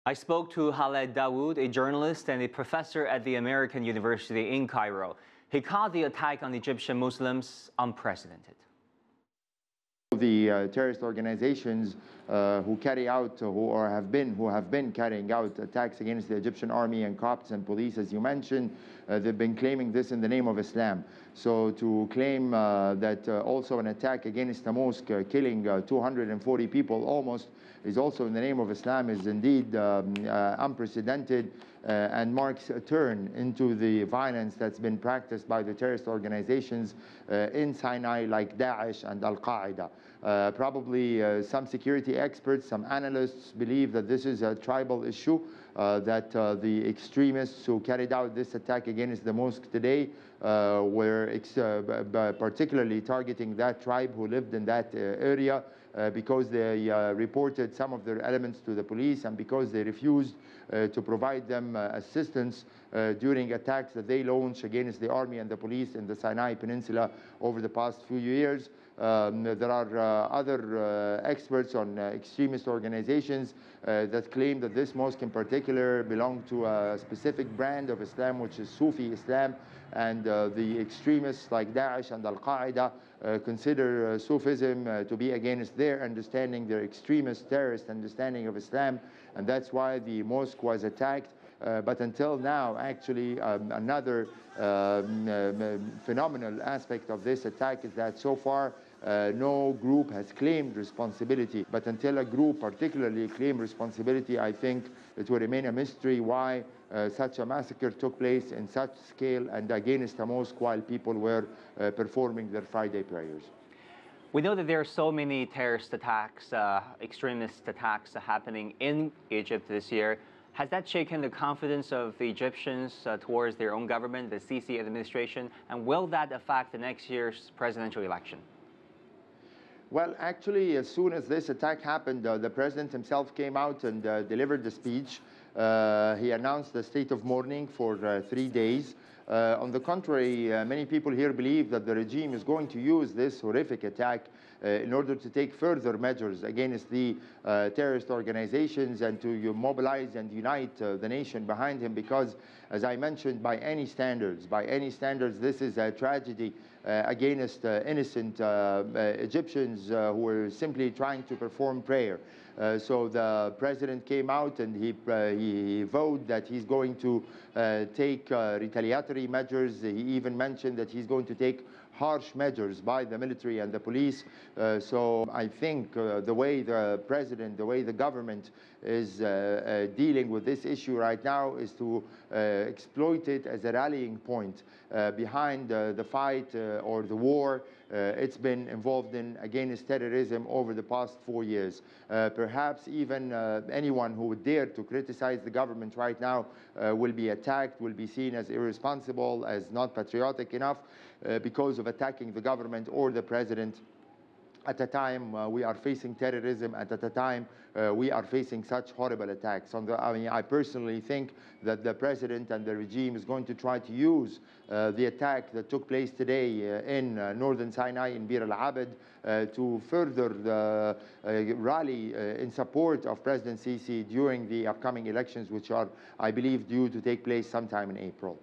I spoke to Khaled Dawoud, a journalist and a professor at the American University in Cairo. He called the attack on Egyptian Muslims unprecedented. The terrorist organizations who have been carrying out attacks against the Egyptian army and Copts and police, as you mentioned, they've been claiming this in the name of Islam. So to claim that also an attack against a mosque, killing 240 people almost, is also in the name of Islam is indeed unprecedented and marks a turn into the violence that's been practiced by the terrorist organizations in Sinai like Daesh and Al-Qaeda. Probably some security experts, some analysts believe that this is a tribal issue, that the extremists who carried out this attack against the mosque today were particularly targeting that tribe who lived in that area because they reported some of their elements to the police and because they refused to provide them assistance during attacks that they launched against the army and the police in the Sinai Peninsula over the past few years. There are other experts on extremist organizations that claim that this mosque in particular belonged to a specific brand of Islam, which is Sufi Islam, and the extremists like Daesh and Al-Qaeda consider Sufism to be against their understanding, their extremist terrorist understanding of Islam, and that's why the mosque was attacked. But until now, actually, another phenomenal aspect of this attack is that so far no group has claimed responsibility. But until a group particularly claimed responsibility, I think it will remain a mystery why such a massacre took place in such scale and against a mosque while people were performing their Friday prayers. We know that there are so many terrorist attacks, extremist attacks happening in Egypt this year. Has that shaken the confidence of the Egyptians towards their own government, the Sisi administration, and will that affect the next year's presidential election? Well, actually, as soon as this attack happened, the president himself came out and delivered the speech. He announced the state of mourning for 3 days. On the contrary, many people here believe that the regime is going to use this horrific attack in order to take further measures against the terrorist organizations and to mobilize and unite the nation behind him because, as I mentioned, by any standards, this is a tragedy against innocent Egyptians who were simply trying to perform prayer. So the president came out and he vowed that he's going to take retaliatory measures. He even mentioned that he's going to take harsh measures by the military and the police. So I think the way the president, the way the government is dealing with this issue right now is to exploit it as a rallying point behind the fight or the war it's been involved in against terrorism over the past 4 years. Perhaps even anyone who would dare to criticize the government right now will be attacked, will be seen as irresponsible, as not patriotic enough because of attacking the government or the president at a time we are facing terrorism, and at a time we are facing such horrible attacks. I personally think that the president and the regime is going to try to use the attack that took place today in northern Sinai, in Bir al-Abed, to further rally in support of President Sisi during the upcoming elections, which are, I believe, due to take place sometime in April.